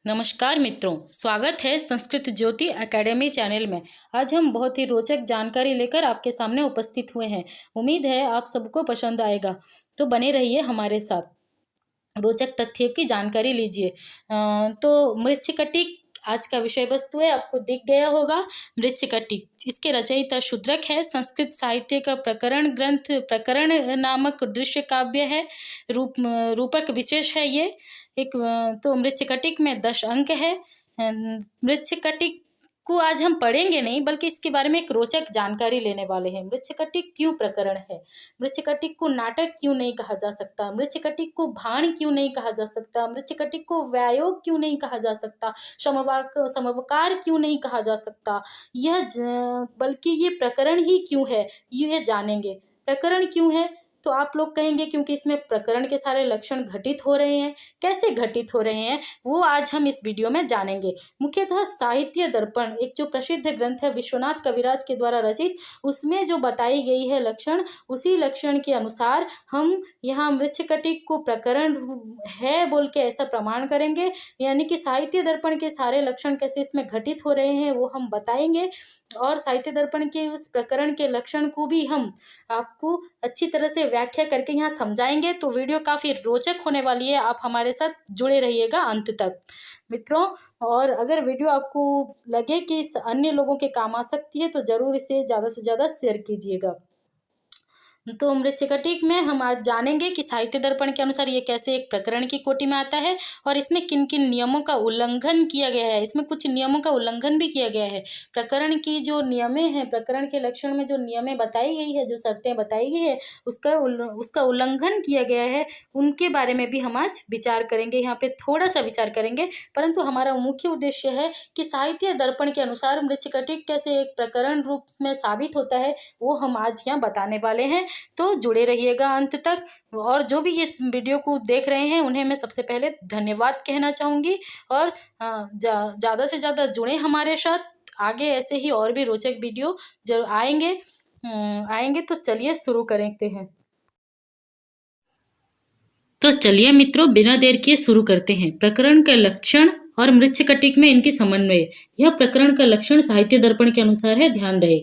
नमस्कार मित्रों, स्वागत है संस्कृत ज्योति एकेडमी चैनल में। आज हम बहुत ही रोचक जानकारी लेकर आपके सामने उपस्थित हुए हैं। उम्मीद है आप सबको पसंद आएगा, तो बने रहिए हमारे साथ। रोचक तथ्यों की जानकारी लीजिए। तो मृच्छकटिक आज का विषय वस्तु है, आपको दिख गया होगा। मृच्छकटिक इसके रचयिता शूद्रक है। संस्कृत साहित्य का प्रकरण ग्रंथ प्रकरण नामक दृश्य काव्य है। रूपक विशेष है ये एक। तो मृच्छकटिक में 10 अंक है। मृच्छकटिक को आज हम पढ़ेंगे नहीं, बल्कि इसके बारे में एक रोचक जानकारी लेने वाले हैं। मृच्छकटिक क्यों प्रकरण है? मृच्छकटिक को नाटक क्यों नहीं कहा जा सकता? मृच्छकटिक को भाण क्यों नहीं कहा जा सकता? मृच्छकटिक को व्यायोग क्यों नहीं कहा जा सकता? समवकार क्यों नहीं कहा जा सकता? बल्कि ये प्रकरण ही क्यों है, ये जानेंगे। प्रकरण क्यों है तो आप लोग कहेंगे क्योंकि इसमें प्रकरण के सारे लक्षण घटित हो रहे हैं। कैसे घटित हो रहे हैं वो आज हम इस वीडियो में जानेंगे। मुख्यतः साहित्य दर्पण एक जो प्रसिद्ध ग्रंथ है विश्वनाथ कविराज के द्वारा रचित, उसमें जो बताई गई है लक्षण, उसी लक्षण के अनुसार हम यहाँ मृच्छकटिक को प्रकरण है बोल के ऐसा प्रमाण करेंगे। यानी कि साहित्य दर्पण के सारे लक्षण कैसे इसमें घटित हो रहे हैं वो हम बताएंगे, और साहित्य दर्पण के उस प्रकरण के लक्षण को भी हम आपको अच्छी तरह से व्याख्या करके यहाँ समझाएंगे। तो वीडियो काफ़ी रोचक होने वाली है, आप हमारे साथ जुड़े रहिएगा अंत तक मित्रों। और अगर वीडियो आपको लगे कि इस अन्य लोगों के काम आ सकती है तो ज़रूर इसे ज़्यादा से ज़्यादा शेयर कीजिएगा। तो मृच्छकटिक में हम आज जानेंगे कि साहित्य दर्पण के अनुसार ये कैसे एक प्रकरण की कोटि में आता है और इसमें किन किन नियमों का उल्लंघन किया गया है। इसमें कुछ नियमों का उल्लंघन भी किया गया है। प्रकरण की जो नियमें हैं, प्रकरण के लक्षण में जो नियमें बताई गई है, जो शर्तें बताई गई है, उसका उल्लंघन किया गया है, उनके बारे में भी हम आज विचार करेंगे। यहाँ पे थोड़ा सा विचार करेंगे, परंतु हमारा मुख्य उद्देश्य है कि साहित्य दर्पण के अनुसार मृच्छकटिक कैसे एक प्रकरण रूप में साबित होता है वो हम आज यहाँ बताने वाले हैं। तो जुड़े रहिएगा अंत तक। और जो भी इस वीडियो को देख रहे हैं उन्हें मैं सबसे पहले धन्यवाद कहना चाहूँगी, और ज़्यादा से ज़्यादा जुड़ें हमारे साथ। आगे ऐसे ही और भी रोचक वीडियो जरूर आएंगे। तो चलिए शुरू करते हैं। तो चलिए मित्रों, बिना देर किए शुरू करते हैं। प्रकरण का लक्षण और मृच्छकटिक में इनकी समन्वय। यह प्रकरण का लक्षण साहित्य दर्पण के अनुसार है, ध्यान रहे।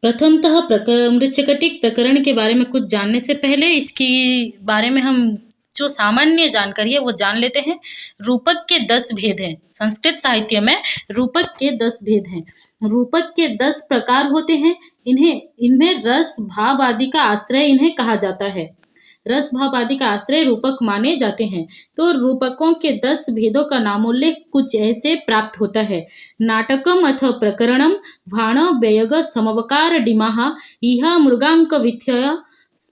प्रथमतः मृच्छकटिक प्रकरण के बारे में कुछ जानने से पहले इसके बारे में हम जो सामान्य जानकारी है वो जान लेते हैं। रूपक के 10 भेद हैं। संस्कृत साहित्य में रूपक के 10 भेद हैं। रूपक के 10 प्रकार होते हैं। इनमें रस भाव आदि का आश्रय इन्हें कहा जाता है। रस भाव आदि का आश्रय रूपक माने जाते हैं। तो रूपकों के 10 भेदों का नामोल्लेख कुछ ऐसे प्राप्त होता है। नाटकम अथ प्रकरणम भाण व्ययग समवकार डिमाः इह मृगांक विथय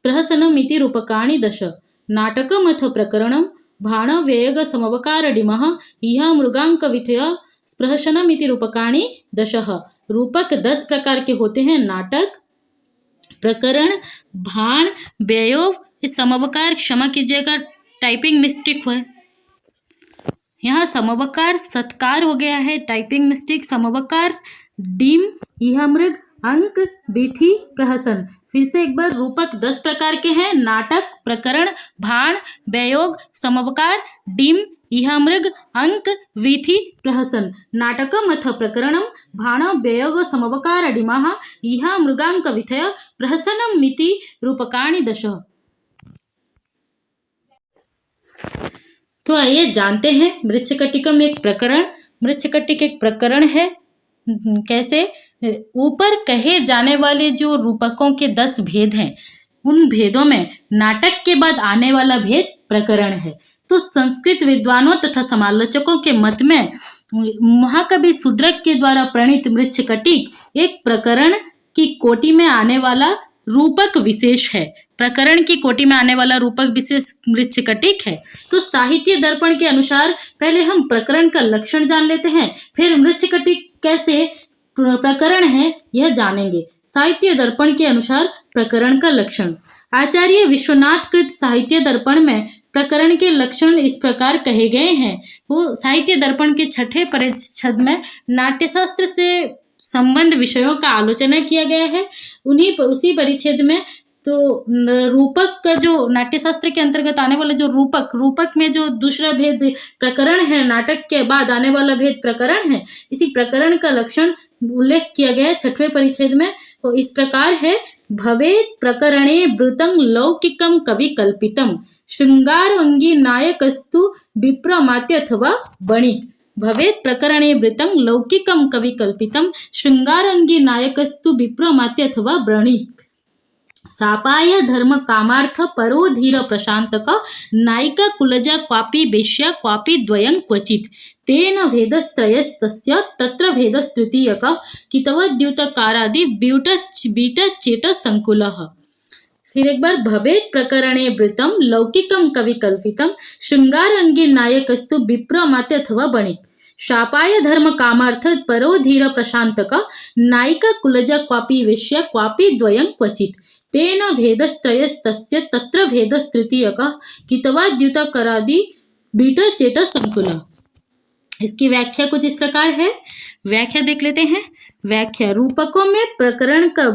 प्रहसनमिति रूपकाणि 10। नाटकम अथ प्रकरणम भाण व्ययग समवकार डिमाः इह मृगांक विथय प्रहसनमिति रूपकाणि 10। रूपक 10 प्रकार के होते हैं। नाटक, प्रकरण, भाण, व्ययोग, समवकार, क्षमा कीजिएगा टाइपिंग मिस्टेक है, यहाँ समवकार सत्कार हो गया है, टाइपिंग मिस्टेक। समवकार, डिम, यह मृग, अंक, विधि, प्रहसन। फिर से एक बार, रूपक 10 प्रकार के हैं। नाटक, प्रकरण, भाण, व्ययोग, समवकार, डिम, इह मृग, अंक, विधि, प्रहसन। नाटकम अथ प्रकरणम भाण व्ययोग समवकार डिमाः इह मृगांक विथय प्रहसनम मिति रूपकाणि 10। तो आइए जानते हैं मृच्छकटिकम एक प्रकरण। मृच्छकटिक एक प्रकरण है। कैसे? ऊपर कहे जाने वाले जो रूपकों के 10 भेद हैं, उन भेदों में नाटक के बाद आने वाला भेद प्रकरण है। तो संस्कृत विद्वानों तथा समालोचकों के मत में महाकवि शूद्रक के द्वारा प्रणीत मृच्छकटिक एक प्रकरण की कोटि में आने वाला रूपक विशेष है। प्रकरण की कोटि में आने वाला रूपक विशेष मृच्छकटिक है। तो साहित्य दर्पण के अनुसार पहले हम प्रकरण का लक्षण जान लेते हैं, फिर मृच्छकटिक कैसे प्रकरण है यह जानेंगे। साहित्य दर्पण के अनुसार प्रकरण का लक्षण। आचार्य विश्वनाथ कृत साहित्य दर्पण में प्रकरण के लक्षण इस प्रकार कहे गए हैं। वो साहित्य दर्पण के 6ठे परिच्छेद में नाट्यशास्त्र से संबंध विषयों का आलोचना किया गया है। उसी परिच्छेद में तो रूपक का जो नाट्यशास्त्र के अंतर्गत आने वाला जो रूपक में जो दूसरा भेद प्रकरण है, नाटक के बाद आने वाला भेद प्रकरण है, इसी प्रकरण का लक्षण उल्लेख किया गया है 6वें परिच्छेद में। तो इस प्रकार है, भवेत् प्रकरणे वृतं लौकिकं कवि कल्पितम श्रृंगारंगी नायकस्तु विप्रमात्य अथवा वणिक। भवेत् प्रकरणे वृतं लौकिकं कवि कल्पितम श्रृंगारंगी नायकस्तु विप्रमात्य अथवा वणिक। सापाय धर्म कामार्थ परो धीर प्रशांतक नायिका कुलजा क्वापि वेश्या क्वापि द्वयं क्वचित् तेन भेदस्त्रयस्तस्य तत्र भेदस्तृतीयकः कितवद्युतकारादि बीट संकुलः। फिर एक बार, भवेत् प्रकरणे वृतं लौकिकं कवि कल्पितं श्रृंगारंगी नायकस्तु विप्रमात्य अथवा वणिक। शापाय धर्म कामार्थ परो धीर प्रशांतक नायिका कुलजा क्वापि वेश्या क्वापि द्वयं क्वचित् तेन भेदस्त्रयस्तस्य तत्र भेदस्तृतीयकः कितवाद्युतकरादि बीट संकुलः। इसकी व्याख्या कुछ इस प्रकार है। व्याख्या देख लेते हैं। व्याख्या, रूपकों में प्रकरण का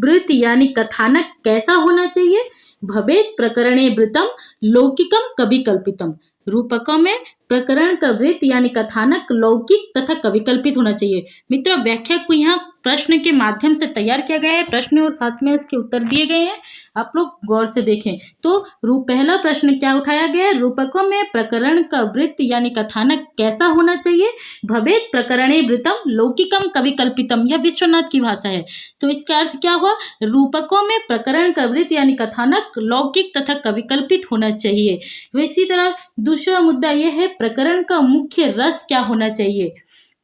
वृत्त यानी कथानक कैसा होना चाहिए? भवेत् प्रकरणे वृत्तं लौकिकं कवि कल्पितम। रूपकों में प्रकरण का वृत्त यानी कथानक लौकिक तथा कविकल्पित होना चाहिए। मित्रों, व्याख्या को यहाँ प्रश्न के माध्यम से तैयार किया गया है, प्रश्न और साथ में इसके उत्तर दिए गए हैं, आप लोग गौर से देखें। तो पहला प्रश्न क्या उठाया गया है? रूपकों में प्रकरण का वृत्त यानी कथानक कैसा होना चाहिए? भवेत् प्रकरणे वृत्तं लौकिकं कविकल्पितम, यह विश्वनाथ की भाषा है। तो इसका अर्थ क्या हुआ? रूपकों में प्रकरण का वृत्त यानी कथानक लौकिक तथा कविकल्पित होना चाहिए। इसी तरह दूसरा मुद्दा यह है, प्रकरण का मुख्य रस क्या होना चाहिए?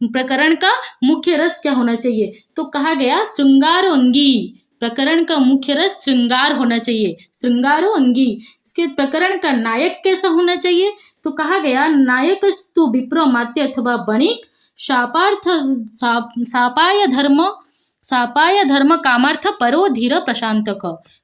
प्रकरण का मुख्य रस क्या होना चाहिए? तो कहा गया श्रृंगारोंगी। प्रकरण का मुख्य रस श्रृंगार होना चाहिए, श्रृंगारोंगी। इसके प्रकरण का नायक कैसा होना चाहिए? तो कहा गया नायकस्तु विप्रमात्य अथवा वणिक सापाय धर्म कामार्थ परो धीर प्रशांतक।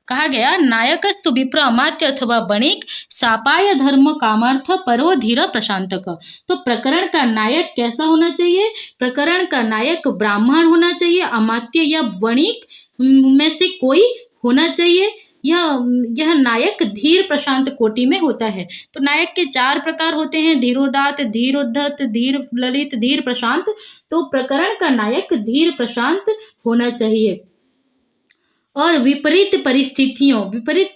कहा गया नायकस्तु विप्र अमात्य अथवा वणिक सापाय धर्म कामार्थ परो धीर प्रशांतक। तो प्रकरण का नायक कैसा होना चाहिए? प्रकरण का नायक ब्राह्मण होना चाहिए, अमात्य या वणिक में से कोई होना चाहिए। यह नायक धीर प्रशांत कोटि में होता है। तो नायक के 4 प्रकार होते हैं, धीरोदात्त, धीरोद्धत, धीर ललित, धीर प्रशांत। तो प्रकरण का नायक धीर प्रशांत होना चाहिए। और विपरीत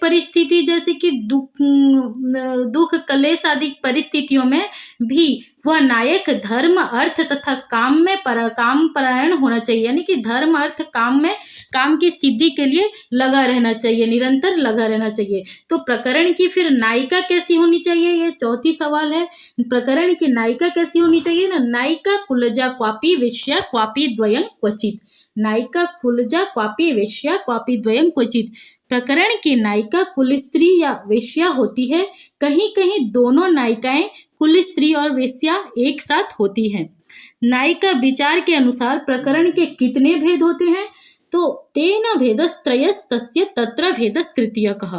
परिस्थिति जैसे कि दुख कलेश आदि परिस्थितियों में भी वह नायक धर्म अर्थ तथा काम में काम परायण होना चाहिए, यानी कि धर्म अर्थ काम की सिद्धि के लिए लगा रहना चाहिए, निरंतर लगा रहना चाहिए। तो प्रकरण की फिर नायिका कैसी होनी चाहिए? ये चौथी सवाल है। प्रकरण की नायिका कैसी होनी चाहिए ना? नायिका कुलजा क्वापि वेश्या क्वापि द्वयं क्वचित। नायिका कुलजा क्वापि वेश्या क्वापि द्वयं क्वचित। प्रकरण की नायिका कुल स्त्री या वेश्या होती है, कहीं कहीं दोनों नायिकाएं कुल स्त्री और वेश्या एक साथ होती हैं। नायिका विचार के अनुसार प्रकरण के कितने भेद होते हैं? तो तेन भेदस्त्रयस्तस्य तत्र भेदस्तृतीयकः।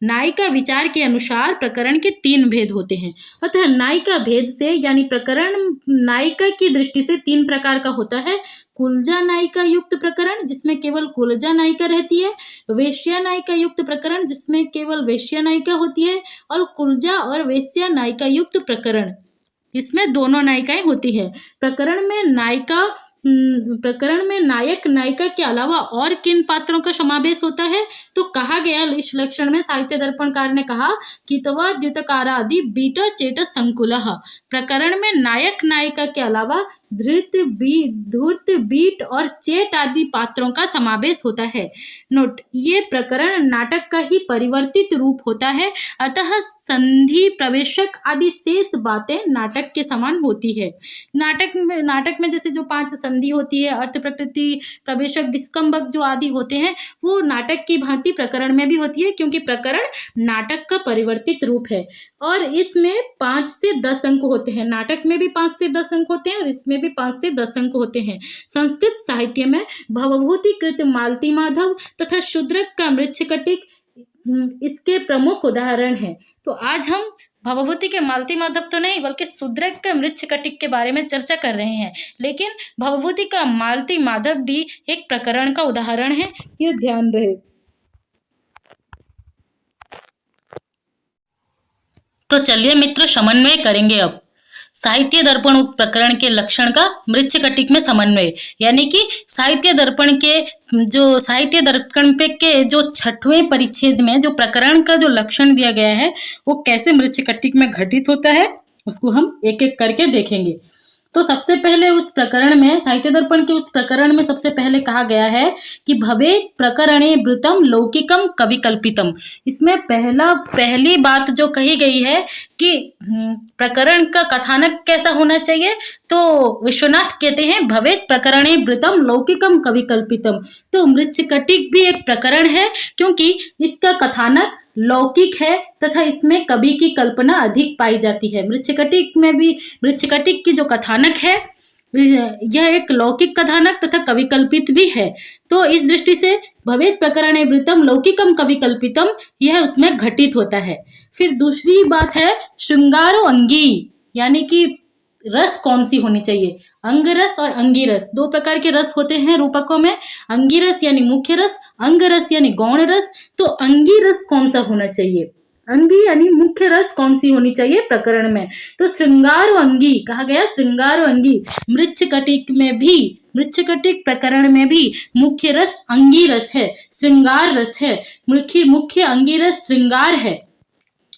नायिका विचार के अनुसार प्रकरण के 3 भेद होते हैं। अतः नायिका भेद से यानी प्रकरण नायिका की दृष्टि से 3 प्रकार का होता है। कुलजा नायिका युक्त प्रकरण जिसमें केवल कुलजा नायिका रहती है, वेश्या नायिका युक्त प्रकरण जिसमें केवल वेश्या नायिका होती है, और कुलजा और वेश्या नायिका युक्त प्रकरण इसमें दोनों नायिकाएं होती है। प्रकरण में नायक नायिका के अलावा और किन पात्रों का समावेश होता है? तो कहा गया इस लक्षण में साहित्य दर्पणकार ने कहा कितवा द्युतकारादि बीट चेट संकुलः। प्रकरण में नायक नायिका के अलावा धृत बीट और चेट आदि पात्रों का समावेश होता है। नोट, ये प्रकरण नाटक का ही परिवर्तित रूप होता है, अतः संधि प्रवेशक आदि शेष बातें नाटक के समान होती है। नाटक में जैसे जो 5 संधि होती है, अर्थ प्रकृति प्रवेशक विस्कंभक जो आदि होते हैं, वो नाटक की भांति प्रकरण में भी होती है, क्योंकि प्रकरण नाटक का परिवर्तित रूप है। और इसमें 5 से 10 अंक होते हैं। नाटक में भी 5 से 10 अंक होते हैं और इसमें भी 5 से 10 अंक होते हैं। संस्कृत साहित्य में भवभूतिकृत मालती माधव तथा शूद्रक का मृच्छकटिक इसके प्रमुख उदाहरण हैं। तो आज हम भवभूति के मालती माधव तो नहीं बल्कि शूद्रक का मृच्छकटिक के बारे में चर्चा कर रहे हैं, लेकिन भवभूति का मालती माधव भी एक प्रकरण का उदाहरण है, ये ध्यान रहे। तो चलिए मित्र समन्वय करेंगे अब। साहित्य दर्पण उक्त प्रकरण के लक्षण का मृच्छकटिक में समन्वय, यानी कि साहित्य दर्पण के जो 6वें परिच्छेद में जो प्रकरण का जो लक्षण दिया गया है वो कैसे मृच्छकटिक में घटित होता है उसको हम एक एक करके देखेंगे। तो सबसे पहले उस प्रकरण में, साहित्य दर्पण के उस प्रकरण में सबसे पहले कहा गया है कि भवेत् प्रकरणे वृत्तम लौकिकम कविकल्पितम। इसमें पहली बात जो कही गई है कि प्रकरण का कथानक कैसा होना चाहिए, तो विश्वनाथ कहते हैं भवेत् प्रकरणे वृत्तम लौकिकम कविकल्पितम। तो मृच्छकटिक भी एक प्रकरण है क्योंकि इसका कथानक लौकिक है तथा इसमें कवि की कल्पना अधिक पाई जाती है। मृच्छकटिक की जो कथानक है यह एक लौकिक कथानक तथा कविकल्पित भी है। तो इस दृष्टि से भवेत् प्रकरणे वृत्तम लौकिकम कविकल्पितम यह उसमें घटित होता है। फिर दूसरी बात है श्रृंगारो अंगी, यानी कि रस कौन सी होनी चाहिए। अंगरस और अंगिरस 2 प्रकार के रस होते हैं रूपकों में। अंगिरस यानी मुख्य रस, अंगरस यानी गौण रस। तो अंगिरस कौन सा होना चाहिए, अंगी यानी मुख्य रस कौन सी होनी चाहिए प्रकरण में, तो श्रृंगारो अंगी कहा गया। श्रृंगारो अंगी मृच्छकटिक प्रकरण में भी मुख्य रस अंगी रस है, श्रृंगार रस है। मुख्य अंगी रस श्रृंगार है।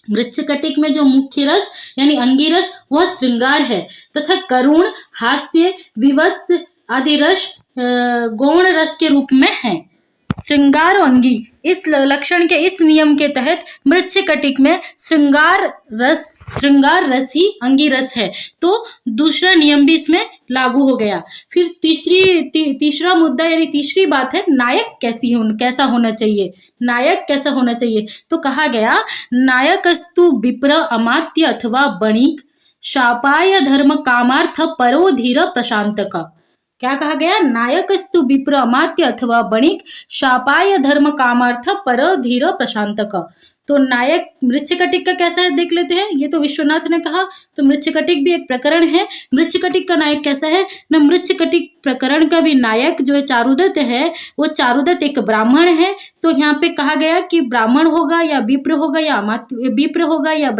मृच्छकटिक में जो मुख्य रस यानी अंगिरस वह श्रृंगार है तथा करुण, हास्य, विवत्स आदि रस गौण रस के रूप में है। श्रृंगार अंगी इस लक्षण के इस नियम के तहत मृच्छकटिक में श्रृंगार रस ही अंगी रस है। तो दूसरा नियम भी इसमें लागू हो गया। फिर तीसरा मुद्दा यानी तीसरी बात है नायक कैसा होना चाहिए। नायक कैसा होना चाहिए, तो कहा गया नायकस्तु विप्र अमात्य अथवा बणिक शापाय धर्म कामार्थ परो धीर प्रशांतक। क्या कहा गया, नायकस्तु विप्र अमात्य अथवा बणिक शापाय धर्म कामार्थ पर धीर प्रशांतक। तो नायक मृच्छकटिक का कैसा है देख लेते हैं। ये तो विश्वनाथ ने कहा, तो मृच्छकटिक भी एक प्रकरण है। मृच्छकटिक का नायक कैसा है न, मृच्छकटिक प्रकरण का भी नायक जो है चारुदत्त है, वो चारुदत्त एक ब्राह्मण है। तो यहाँ पे कहा गया कि ब्राह्मण होगा या विप्र होगा या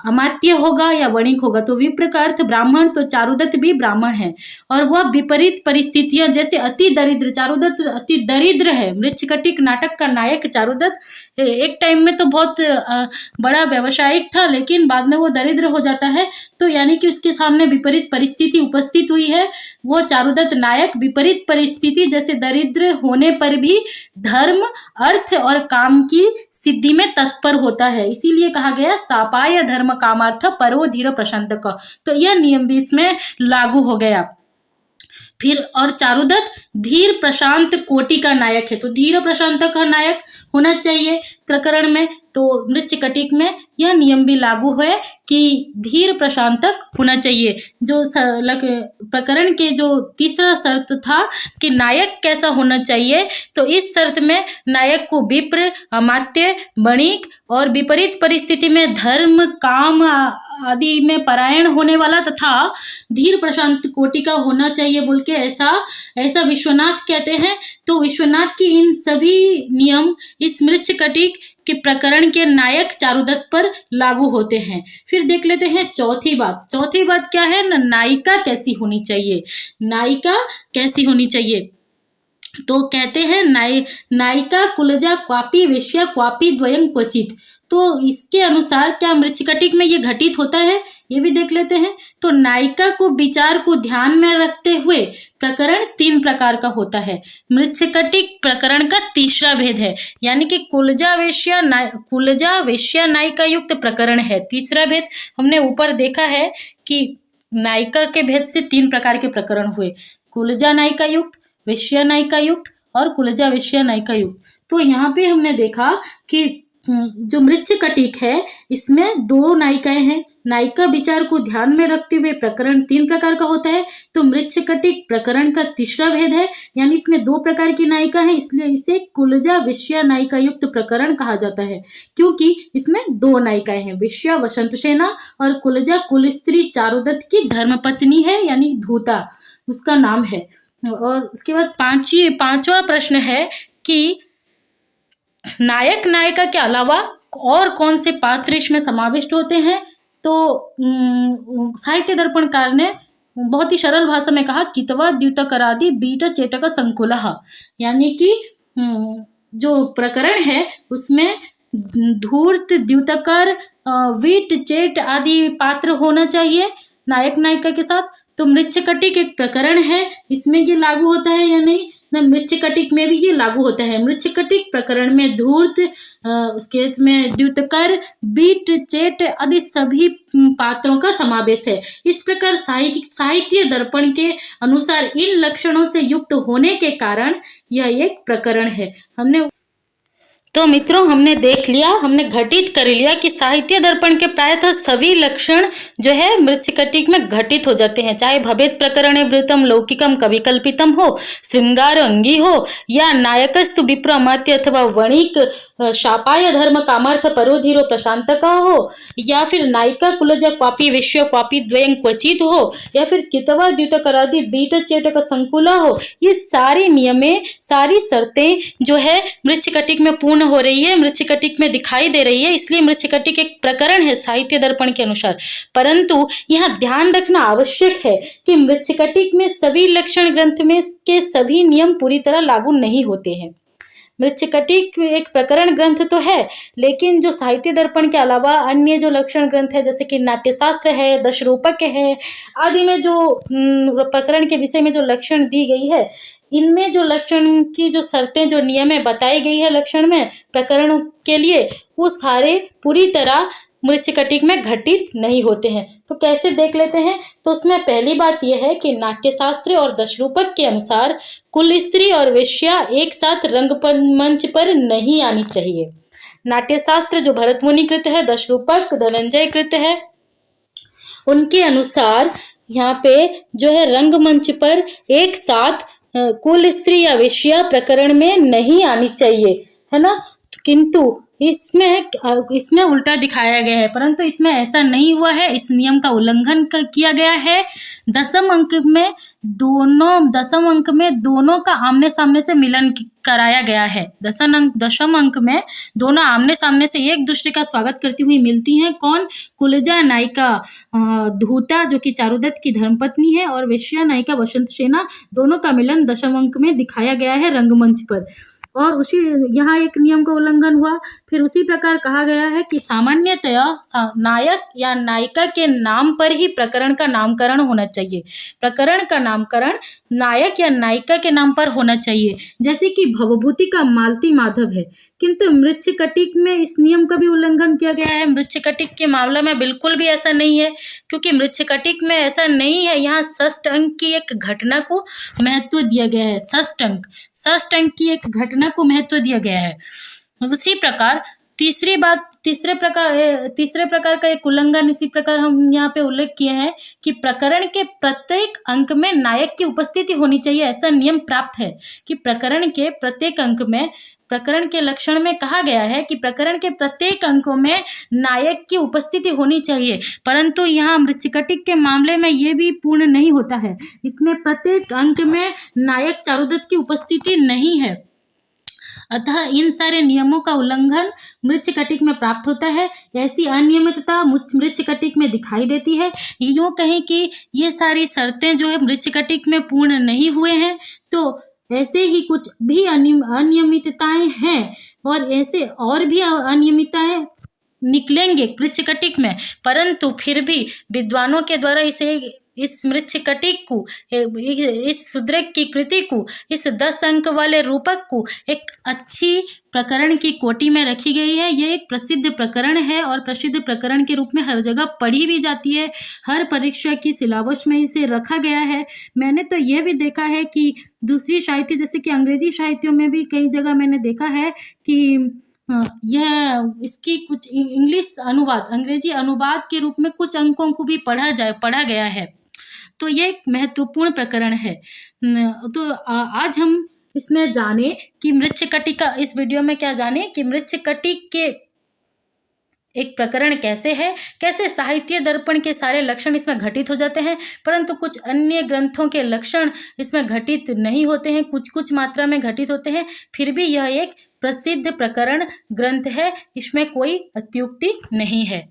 अमात्य होगा या वणिक होगा। तो विप्र का अर्थ ब्राह्मण, तो चारुदत्त भी ब्राह्मण है और वह विपरीत परिस्थितियां जैसे अति दरिद्र, चारुदत्त अति दरिद्र है। मृच्छकटिक नाटक का नायक चारुदत्त एक टाइम में तो बहुत बड़ा व्यवसायिक था, लेकिन बाद में वो दरिद्र हो जाता है। तो यानी कि उसके सामने विपरीत परिस्थिति उपस्थित हुई है। वो चारुदत्त नायक विपरीत परिस्थिति जैसे दरिद्र होने पर भी धर्म, अर्थ और काम की सिद्धि में तत्पर होता है। इसीलिए कहा गया सापाय धर्म कामार्थ परो धीर प्रशांतक। तो यह नियम भी इसमें लागू हो गया। फिर और चारुदत्त धीर प्रशांत कोटि का नायक है, तो धीर प्रशांत का नायक होना चाहिए प्रकरण में। तो मृच्छकटिक में यह नियम भी लागू है कि धीर प्रशांतक होना चाहिए। जो प्रकरण के जो तीसरा शर्त था कि नायक कैसा होना चाहिए, तो इस शर्त में नायक को विप्र, अमात्य, वणिक और विपरीत परिस्थिति में धर्म, काम आदि में परायण होने वाला तथा धीर प्रशांत कोटि का होना चाहिए बोल के ऐसा विश्वनाथ कहते हैं। तो विश्वनाथ की इन सभी नियम इस मृच्छकटिक के प्रकरण के नायक चारुदत्त पर लागू होते हैं। फिर देख लेते हैं चौथी बात क्या है ना, नायिका कैसी होनी चाहिए। नायिका कैसी होनी चाहिए, तो कहते हैं नायिका कुलजा क्वापी वेश्या क्वापी द्वयं क्वचित। तो इसके अनुसार क्या मृच्छकटिक में ये घटित होता है, ये भी देख लेते हैं। तो नायिका को विचार को ध्यान में रखते हुए प्रकरण 3 प्रकार का होता है। मृच्छकटिक प्रकरण का तीसरा भेद है, यानी कि कुलजा वेश्या नायिका युक्त प्रकरण है। तीसरा भेद हमने ऊपर देखा है कि नायिका के भेद से 3 प्रकार के प्रकरण हुए, कुलजा नायिका युक्त, वेश्या नायिका युक्त और कुलजा वेश्या नायिका युक्त। तो यहाँ पे हमने देखा कि जो मृच्छकटिक है इसमें 2 नायिकाएं हैं। नायिका विचार को ध्यान में रखते हुए प्रकरण 3 प्रकार का होता है। तो मृच्छकटिक प्रकरण का तीसरा भेद है, यानी इसमें 2 प्रकार की नायिका है, इसलिए इसे कुलजा वेश्या नायिका युक्त प्रकरण कहा जाता है, क्योंकि इसमें 2 नायिकाएं हैं। वेश्या वसंतसेना और कुलजा कुलस्त्री चारुदत्त की धर्मपत्नी है, यानी धूता उसका नाम है। और उसके बाद पांचवा प्रश्न है कि नायक नायिका के अलावा और कौन से पात्र इसमें समाविष्ट होते हैं? तो साहित्य दर्पणकार ने बहुत ही सरल भाषा में कहा, कितवा द्युतकरादि बीट चेटक संकुलः, यानी कि जो प्रकरण है उसमें धूर्त, द्युतकर, वीट, चेट आदि पात्र होना चाहिए नायक नायिका के साथ। तो मृच्छकटिक एक प्रकरण है, इसमें ये लागू होता है या नहीं? ना, मृच्छकटिक में भी ये लागू होता है। मृच्छकटिक प्रकरण में धूर्त, उसके में द्युतकर, बीट, चेट आदि सभी पात्रों का समावेश है। इस प्रकार साहित्य दर्पण के अनुसार इन लक्षणों से युक्त होने के कारण यह एक प्रकरण है। तो मित्रों, हमने देख लिया, हमने घटित कर लिया कि साहित्य दर्पण के प्रायतः सभी लक्षण जो है मृच्छकटिक में घटित हो जाते हैं, चाहे भवेत् प्रकरणे वृत्तम लौकिकम कविकल्पितम हो, श्रृंगार अंगी हो, या नायकस्तु विप्र अमात्य अथवा वणिक शापाय धर्म कामार्थ परोधीरो प्रशांतक हो, या फिर नायिका कुलज क्वापी विश्व क्वापी द्वयं क्वचित हो, या फिर कितवा द्युतकरादि बीट चेटक संकुला हो। ये सारी नियमें, सारी शर्तें जो है मृच्छकटिक में पूर्ण हो रही है, मृच्छकटिक में दिखाई दे रही है, इसलिए मृच्छकटिक एक प्रकरण है साहित्य दर्पण के अनुसार। परंतु यहाँ ध्यान रखना आवश्यक है कि मृच्छकटिक में सभी लक्षण ग्रंथ में के सभी नियम पूरी तरह लागू नहीं होते हैं। मृच्छकटिक एक प्रकरण ग्रंथ तो है, लेकिन जो साहित्य दर्पण के अलावा अन्य जो लक्षण ग्रंथ है, जैसे कि नाट्यशास्त्र है, दशरूपक है आदि में जो प्रकरण के विषय में जो लक्षण दी गई है, इनमें जो लक्षण की जो शर्तें, जो नियमें बताई गई है लक्षण में प्रकरण के लिए, वो सारे पूरी तरह मृच्छकटिक में घटित नहीं होते हैं। तो कैसे देख लेते हैं? तो उसमें पहली बात यह है कि नाट्यशास्त्र और दशरूपक के अनुसार कुल स्त्री और वेश्या एक साथ रंगमंच पर नहीं आनी चाहिए। नाट्यशास्त्र जो भरत मुनि कृत है, दशरूपक धनंजय कृत है, उनके अनुसार यहाँ पे जो है रंगमंच पर एक साथ कुल स्त्री या वेश्या प्रकरण में नहीं आनी चाहिए, है ना। किंतु इसमें उल्टा दिखाया गया है, परंतु इसमें ऐसा नहीं हुआ है, इस नियम का उल्लंघन किया गया है। दसम अंक में दोनों का आमने सामने से मिलन कराया गया है। दशम अंक में दोनों आमने सामने से एक दूसरे का स्वागत करती हुई मिलती हैं। कौन? कुलजा नायिका धूता जो कि चारुदत्त की धर्मपत्नी है, और वेश्या नायिका वसंत सेना, दोनों का मिलन दशम अंक में दिखाया गया है रंगमंच पर। और उसी यहाँ एक नियम का उल्लंघन हुआ। फिर उसी प्रकार कहा गया है कि सामान्यतया नायक या नायिका के नाम पर ही प्रकरण का नामकरण होना चाहिए। प्रकरण का नामकरण नायक या नायिका के नाम पर होना चाहिए, जैसे कि भवभूति का मालती माधव है। किंतु मृच्छकटिक में इस नियम का भी उल्लंघन किया गया है। मृच्छकटिक के मामले में बिल्कुल भी ऐसा नहीं है, क्योंकि मृच्छकटिक में ऐसा नहीं है। यहाँ षष्ठ अंक की एक घटना को महत्व दिया गया है। षष्ठ अंक की एक घटना को महत्व दिया गया है। उसी प्रकार तीसरे प्रकार का एक उल्लंघन इसी प्रकार हम यहाँ पे उल्लेख किए हैं कि प्रकरण के प्रत्येक अंक में नायक की उपस्थिति होनी चाहिए। ऐसा नियम प्राप्त है कि प्रकरण के प्रत्येक अंक में, प्रकरण के लक्षण में कहा गया है कि प्रकरण के प्रत्येक अंकों में नायक की उपस्थिति होनी चाहिए, परंतु यहाँ मृच्छकटिक के मामले में ये भी पूर्ण नहीं होता है। इसमें प्रत्येक अंक में नायक चारुदत्त की उपस्थिति नहीं है। अतः इन सारे नियमों का उल्लंघन मृच्छकटिक में प्राप्त होता है। ऐसी अनियमितता मृच्छकटिक में दिखाई देती है। यूँ कहें कि ये सारी शर्तें जो है मृच्छकटिक में पूर्ण नहीं हुए हैं, तो ऐसे ही कुछ भी अनियमितताएं हैं, और ऐसे और भी अनियमितताएं निकलेंगे मृच्छकटिक में, परंतु फिर भी विद्वानों के द्वारा इस मृच्छकटिक को, इस सुदृढ़ की कृति को, इस 10 अंक वाले रूपक को एक अच्छी प्रकरण की कोटि में रखी गई है। ये एक प्रसिद्ध प्रकरण है और प्रसिद्ध प्रकरण के रूप में हर जगह पढ़ी भी जाती है। हर परीक्षा की सिलेबस में इसे रखा गया है। मैंने तो यह भी देखा है कि दूसरी साहित्य, जैसे कि अंग्रेजी साहित्यों में भी कई जगह मैंने देखा है कि यह इसकी कुछ अंग्रेजी अनुवाद के रूप में कुछ अंकों को भी पढ़ा गया है। तो ये एक महत्वपूर्ण प्रकरण है। तो आज हम इसमें जाने कि मृच्छकटिक का, इस वीडियो में क्या जाने कि मृच्छकटिक के एक प्रकरण कैसे है, कैसे साहित्य दर्पण के सारे लक्षण इसमें घटित हो जाते हैं, परंतु कुछ अन्य ग्रंथों के लक्षण इसमें घटित नहीं होते हैं, कुछ कुछ मात्रा में घटित होते हैं, फिर भी यह एक प्रसिद्ध प्रकरण ग्रंथ है, इसमें कोई अत्युक्ति नहीं है।